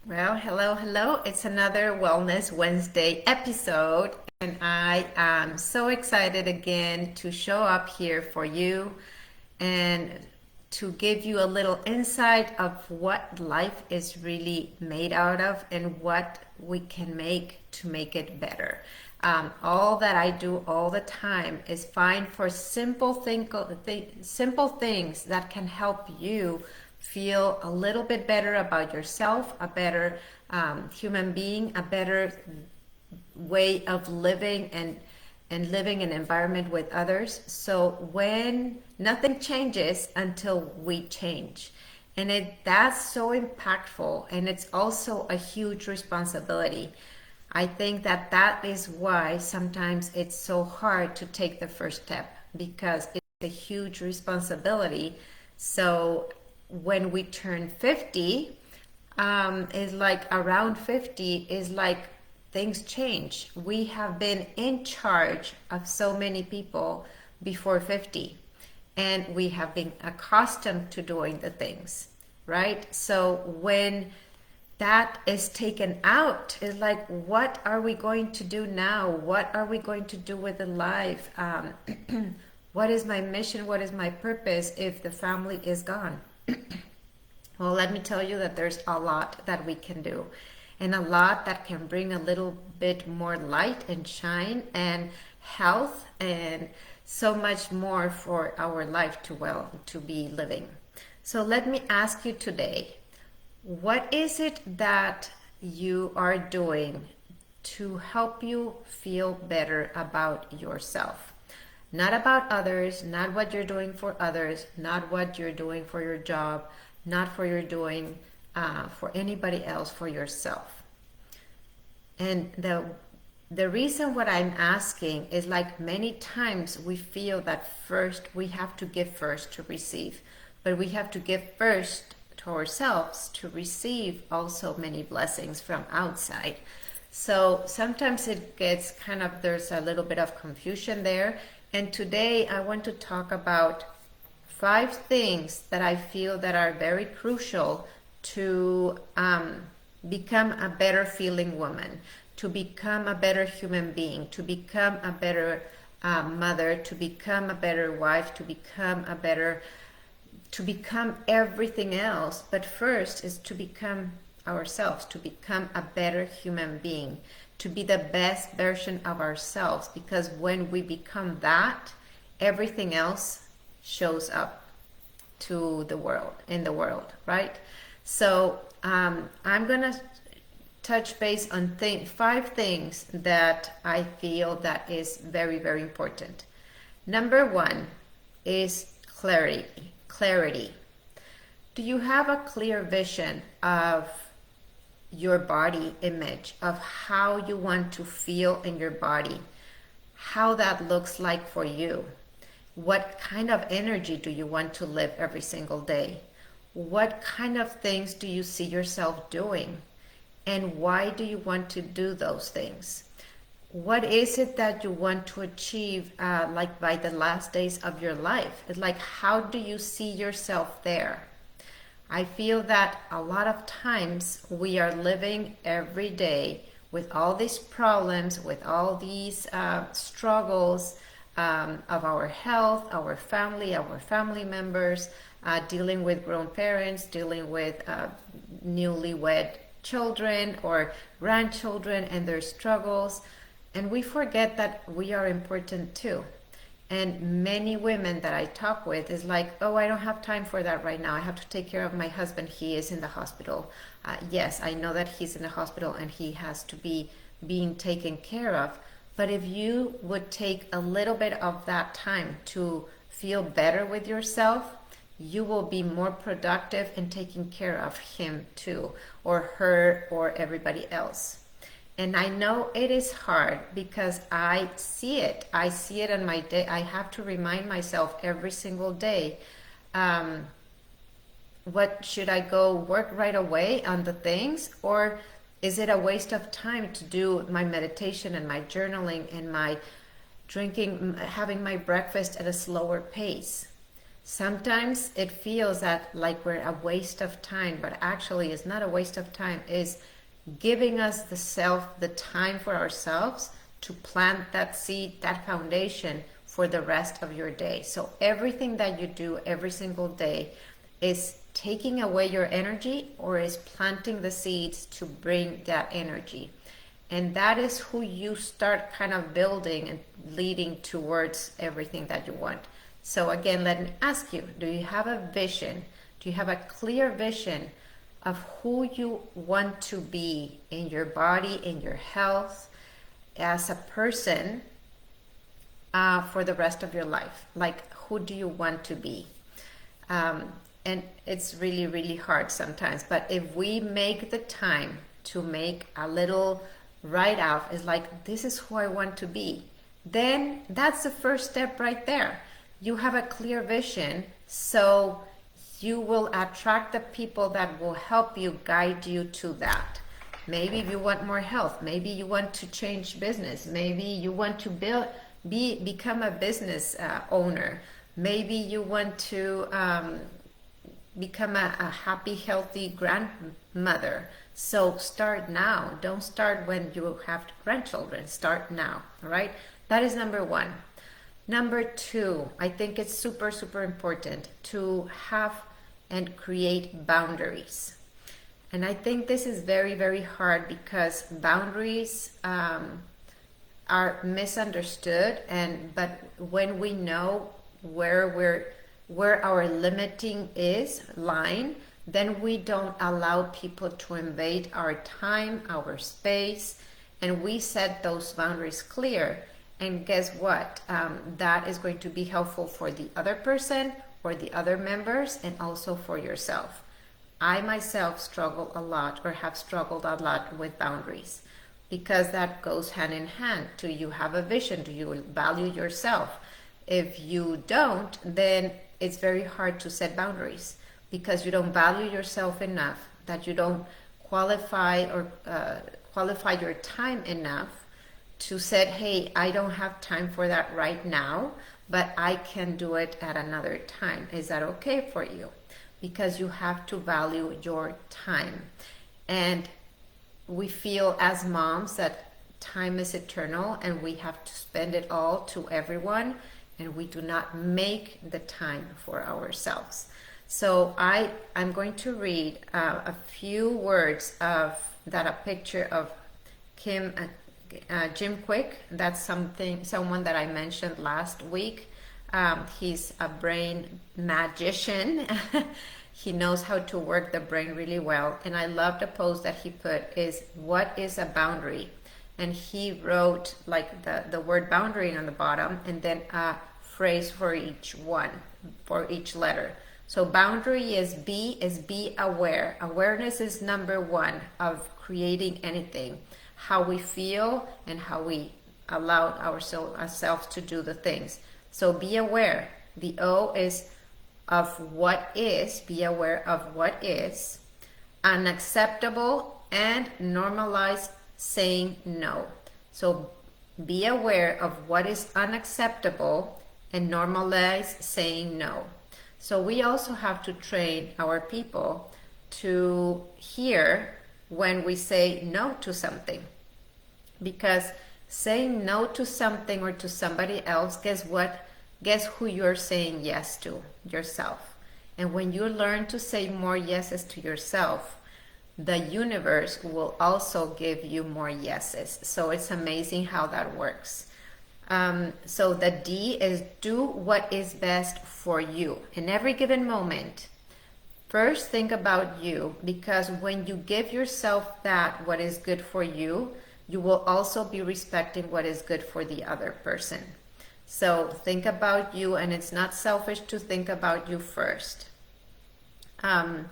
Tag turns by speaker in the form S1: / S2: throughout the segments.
S1: Well, hello. It's another Wellness Wednesday episode, and I am so excited again to show up here for you and to give you a little insight of what life is really made out of and what we can make to make it better. All that I do all the time is find for simple things that can help you feel a little bit better about yourself, a better human being, a better way of living and living an environment with others. So when nothing changes until we change. And that's so impactful, and it's also a huge responsibility. I think that that is why sometimes it's so hard to take the first step, because it's a huge responsibility. So when we turn 50, is like around 50 is like things change. We have been in charge of so many people before 50, and we have been accustomed to doing the things, right? So when that is taken out, it's like, what are we going to do now? What are we going to do with the life? What is my mission? What is my purpose if the family is gone? Well, let me tell you that there's a lot that we can do, and a lot that can bring a little bit more light and shine and health and so much more for our life to be living. So let me ask you today, what is it that you are doing to help you feel better about yourself? Not about others, not what you're doing for others, not what you're doing for your job, not for your doing for anybody else, for yourself. And the reason what I'm asking is, like, many times we feel that first we have to give first to receive, but we have to give first to ourselves to receive also many blessings from outside. So sometimes it gets kind of, there's a little bit of confusion there. And today I want to talk about 5 things that I feel that are very crucial to become a better feeling woman, to become a better human being, to become a better mother, to become a better wife, to become everything else. But first is to become ourselves, to become a better human being, to be the best version of ourselves. Because when we become that, everything else shows up to the world, in the world, right? So I'm gonna touch base on 5 things that I feel that is very, very important. Number 1 is clarity. Do you have a clear vision of your body image, of how you want to feel in your body, how that looks like for you? What kind of energy do you want to live every single day? What kind of things do you see yourself doing? And why do you want to do those things? What is it that you want to achieve, like by the last days of your life? It's like, how do you see yourself there? I feel that a lot of times we are living every day with all these problems, with all these struggles of our health, our family members, dealing with grown parents, dealing with newlywed children or grandchildren and their struggles. And we forget that we are important too. And many women that I talk with is like, oh, I don't have time for that right now. I have to take care of my husband. He is in the hospital. Yes, I know that he's in the hospital and he has to be being taken care of. But if you would take a little bit of that time to feel better with yourself, you will be more productive in taking care of him too, or her, or everybody else. And I know it is hard because I see it. I see it in my day. I have to remind myself every single day, what should I go work right away on the things, or is it a waste of time to do my meditation and my journaling and my drinking, having my breakfast at a slower pace? Sometimes it feels that like we're a waste of time, but actually it's not a waste of time. It's giving us the time for ourselves to plant that seed, that foundation for the rest of your day. So everything that you do every single day is taking away your energy or is planting the seeds to bring that energy. And that is who you start kind of building and leading towards everything that you want. So again, let me ask you, do you have a vision? Do you have a clear vision of who you want to be in your body, in your health, as a person for the rest of your life? Like, who do you want to be? And it's really, really hard sometimes. But if we make the time to make a little write-off, it's like, this is who I want to be, then that's the first step right there. You have a clear vision, so you will attract the people that will help you, guide you to that. Maybe if you want more health, maybe you want to change business, maybe you want to become a business owner, maybe you want to become a happy, healthy grandmother. So start now. Don't start when you have grandchildren. Start now, all right? That is number one. Number two, I think it's super, super important to have and create boundaries. And I think this is very, very hard because boundaries are misunderstood. But when we know where our limiting line, then we don't allow people to invade our time, our space, and we set those boundaries clear. And guess what? That is going to be helpful for the other person or the other members and also for yourself. I myself struggle a lot or have struggled a lot with boundaries because that goes hand in hand. Do you have a vision? Do you value yourself? If you don't, then it's very hard to set boundaries because you don't value yourself enough, that you don't qualify your time enough to say, hey, I don't have time for that right now, but I can do it at another time. Is that okay for you? Because you have to value your time. And we feel as moms that time is eternal and we have to spend it all to everyone, and we do not make the time for ourselves. So I'm going to read a few words of a picture of Jim Quick. That's someone that I mentioned last week. He's a brain magician. He knows how to work the brain really well. And I love the post that he put is, what is a boundary? And he wrote like the word boundary on the bottom and then a phrase for each letter. So boundary is be aware. Awareness is number one of creating anything. How we feel and how we allow ourselves to do the things. So be aware. The O is of what is. Be aware of what is. Unacceptable and normalize saying no. So be aware of what is unacceptable and normalize saying no. So we also have to train our people to hear when we say no to something. Because saying no to something or to somebody else, guess what? Guess who you're saying yes to? Yourself. And when you learn to say more yeses to yourself, the universe will also give you more yeses. So it's amazing how that works. So the D is do what is best for you in every given moment. First, think about you, because when you give yourself what is good for you, you will also be respecting what is good for the other person. So think about you, and it's not selfish to think about you first. And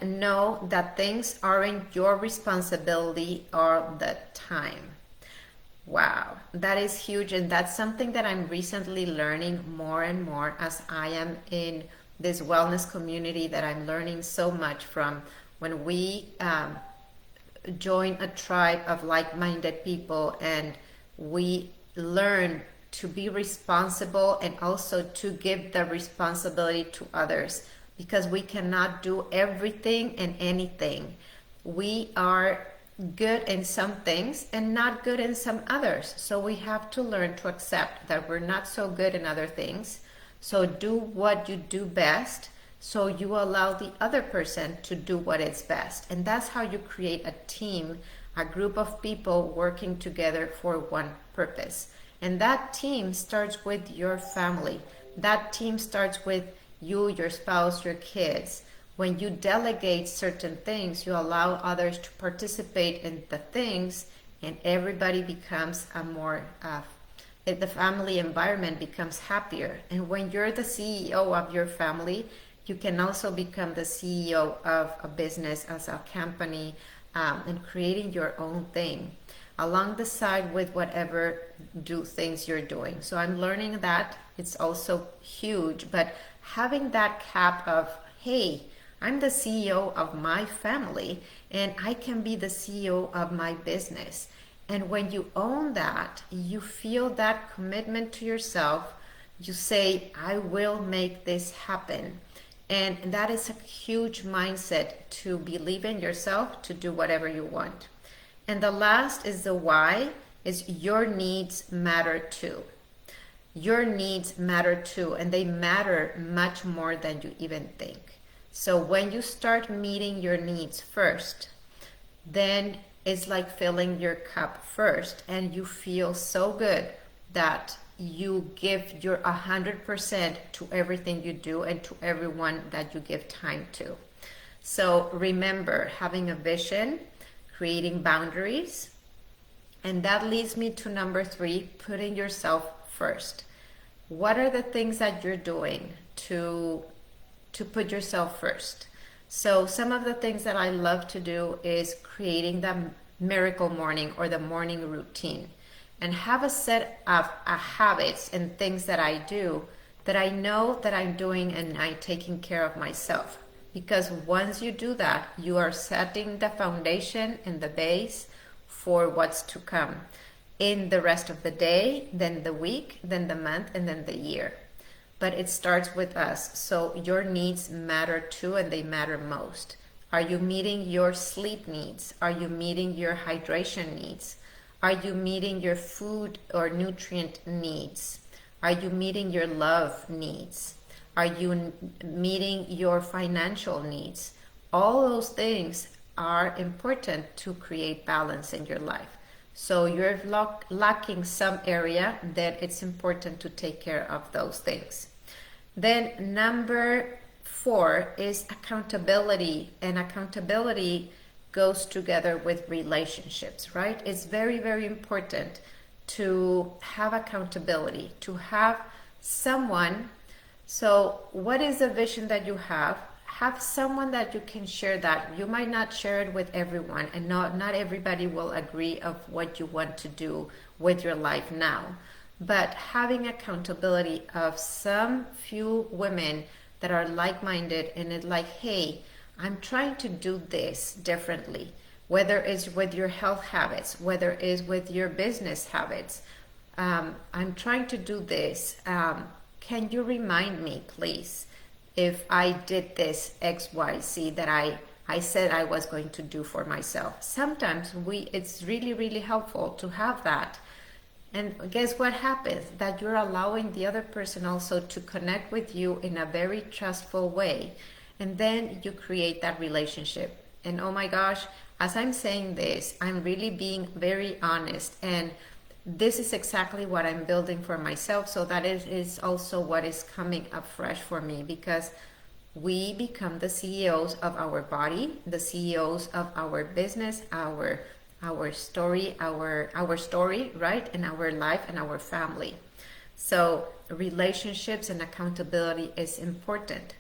S1: know that things aren't your responsibility all the time. Wow, that is huge. And that's something that I'm recently learning more and more as I am in this wellness community that I'm learning so much from. When we join a tribe of like-minded people and we learn to be responsible and also to give the responsibility to others, because we cannot do everything and anything. We are good in some things and not good in some others. So we have to learn to accept that we're not so good in other things. So do what you do best. So you allow the other person to do what is best. And that's how you create a team, a group of people working together for one purpose. And that team starts with your family. That team starts with you, your spouse, your kids. When you delegate certain things, you allow others to participate in the things, and everybody becomes a more, the family environment becomes happier. And when you're the CEO of your family, you can also become the CEO of a business, as a company, and creating your own thing along the side with whatever things you're doing. So I'm learning that it's also huge, but having that cap of, hey, I'm the CEO of my family and I can be the CEO of my business. And when you own that, you feel that commitment to yourself. You say, I will make this happen. And that is a huge mindset to believe in yourself, to do whatever you want. And the last is the why, is your needs matter too. Your needs matter too, and they matter much more than you even think. So when you start meeting your needs first, then it's like filling your cup first, and you feel so good that you give your 100% to everything you do and to everyone that you give time to. So remember, having a vision, creating boundaries, and that leads me to number 3, putting yourself first. What are the things that you're doing to put yourself first? So some of the things that I love to do is creating the miracle morning or the morning routine, and have a set of habits and things that I do that I know that I'm doing and I'm taking care of myself. Because once you do that, you are setting the foundation and the base for what's to come in the rest of the day, then the week, then the month, and then the year. But it starts with us. So your needs matter too, and they matter most. Are you meeting your sleep needs? Are you meeting your hydration needs? Are you meeting your food or nutrient needs? Are you meeting your love needs? Are you meeting your financial needs? All those things are important to create balance in your life. So you're lacking some area, then it's important to take care of those things. Then number 4 is accountability, and accountability goes together with relationships, right? It's very, very important to have accountability, to have someone. So what is the vision that you have? Have someone that you can share that. You might not share it with everyone, and not everybody will agree of what you want to do with your life now. But having accountability of some few women that are like-minded, and it's like, hey, I'm trying to do this differently, whether it's with your health habits, whether it's with your business habits. I'm trying to do this. Can you remind me, please, if I did this X, Y, Z that I said I was going to do for myself? Sometimes it's really, really helpful to have that. And guess what happens? That you're allowing the other person also to connect with you in a very trustful way. And then you create that relationship. And oh my gosh, as I'm saying this, I'm really being very honest. And this is exactly what I'm building for myself. So that is also what is coming up fresh for me, because we become the CEOs of our body, the CEOs of our business, our story, our story, right? And our life and our family. So relationships and accountability is important.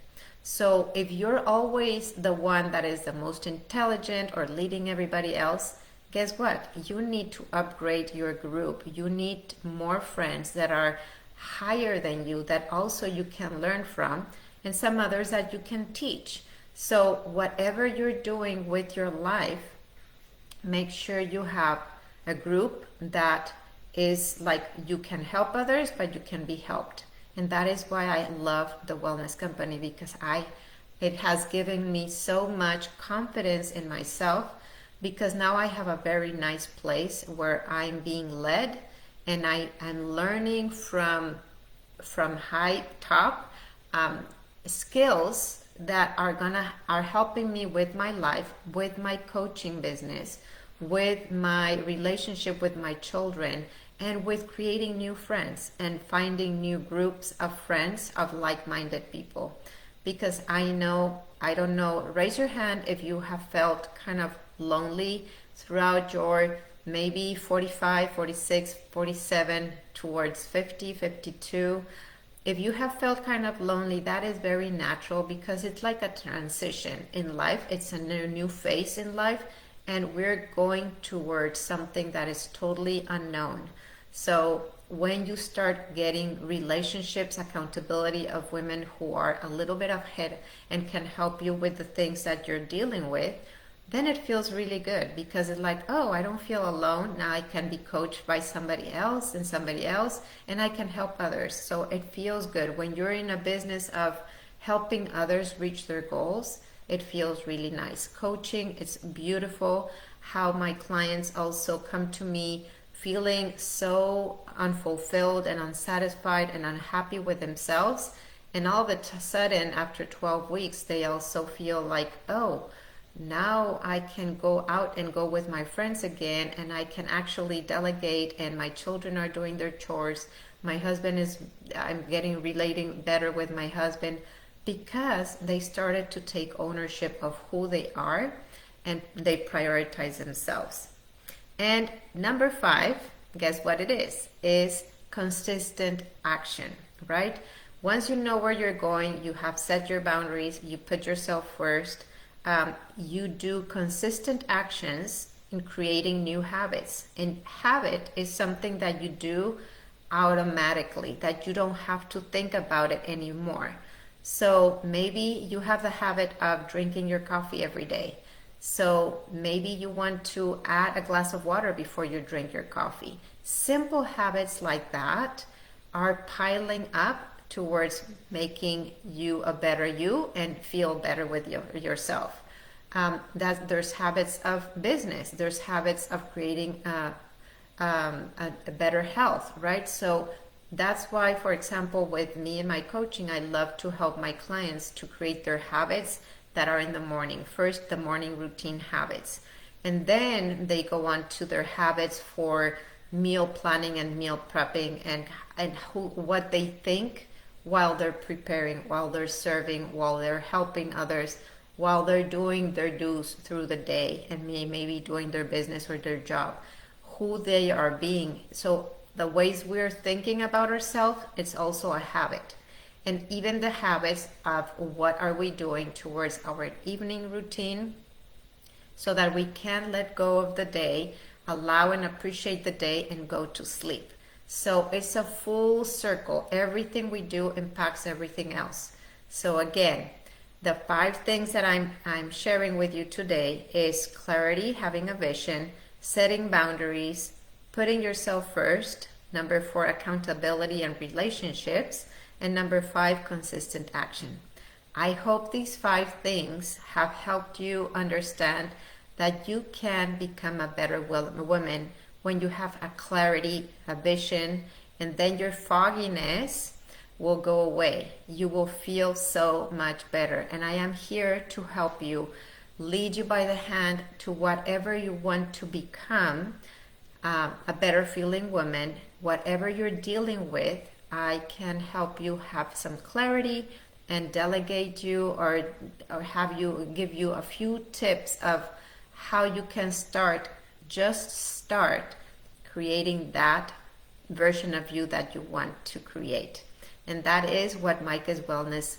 S1: So if you're always the one that is the most intelligent or leading everybody else, guess what? You need to upgrade your group. You need more friends that are higher than you, that also you can learn from, and some others that you can teach. So whatever you're doing with your life, make sure you have a group that is like you can help others, but you can be helped. And that is why I love the wellness company, because it has given me so much confidence in myself, because now I have a very nice place where I'm being led, and I'm learning from high top skills that are helping me with my life, with my coaching business, with my relationship with my children, and with creating new friends and finding new groups of friends, of like-minded people. Because I don't know, raise your hand if you have felt kind of lonely throughout your maybe 45, 46, 47 towards 50, 52. If you have felt kind of lonely, that is very natural, because it's like a transition in life. It's a new phase in life, and we're going towards something that is totally unknown. So when you start getting relationships, accountability of women who are a little bit ahead and can help you with the things that you're dealing with, then it feels really good, because it's like, oh, I don't feel alone. Now I can be coached by somebody else, and I can help others. So it feels good. When you're in a business of helping others reach their goals, it feels really nice. Coaching, it's beautiful how my clients also come to me feeling so unfulfilled and unsatisfied and unhappy with themselves. And all of a sudden, after 12 weeks, they also feel like, oh, now I can go out and go with my friends again, and I can actually delegate, and my children are doing their chores. I'm relating better with my husband, because they started to take ownership of who they are, and they prioritize themselves. And number 5, guess what it is consistent action, right? Once you know where you're going, you have set your boundaries, you put yourself first, you do consistent actions in creating new habits. And habit is something that you do automatically, that you don't have to think about it anymore. So maybe you have the habit of drinking your coffee every day. So maybe you want to add a glass of water before you drink your coffee. Simple habits like that are piling up towards making you a better you and feel better with yourself. There's habits of business. There's habits of creating a better health, right? So that's why, for example, with me and my coaching, I love to help my clients to create their habits that are in the morning. First, the morning routine habits. And then they go on to their habits for meal planning and meal prepping, and what they think while they're preparing, while they're serving, while they're helping others, while they're doing their dues through the day, and maybe doing their business or their job, who they are being. So the ways we're thinking about ourselves, it's also a habit. And even the habits of what are we doing towards our evening routine, so that we can let go of the day, allow and appreciate the day, and go to sleep. So it's a full circle. Everything we do impacts everything else. So again, the 5 things that I'm sharing with you today is clarity, having a vision, setting boundaries, putting yourself first. Number 4, accountability and relationships. And number 5, consistent action. I hope these 5 things have helped you understand that you can become a better woman when you have a clarity, a vision, and then your fogginess will go away. You will feel so much better. And I am here to help you, lead you by the hand to whatever you want to become, a better feeling woman. Whatever you're dealing with, I can help you have some clarity and delegate you, or give you a few tips of how you can start creating that version of you that you want to create. And that is what Maaike's Wellness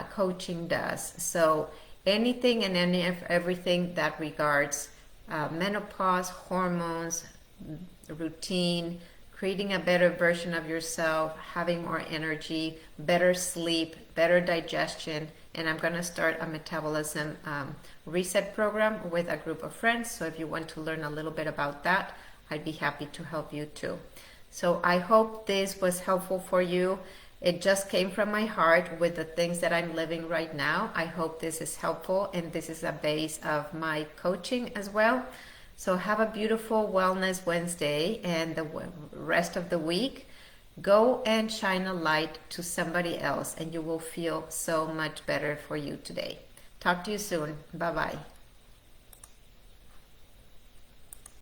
S1: coaching does. So anything and everything that regards menopause, hormones, routine, creating a better version of yourself, having more energy, better sleep, better digestion. And I'm going to start a metabolism reset program with a group of friends. So if you want to learn a little bit about that, I'd be happy to help you too. So I hope this was helpful for you. It just came from my heart with the things that I'm living right now. I hope this is helpful, and this is a base of my coaching as well. So have a beautiful Wellness Wednesday and the rest of the week. Go and shine a light to somebody else, and you will feel so much better for you today. Talk to you soon. Bye-bye.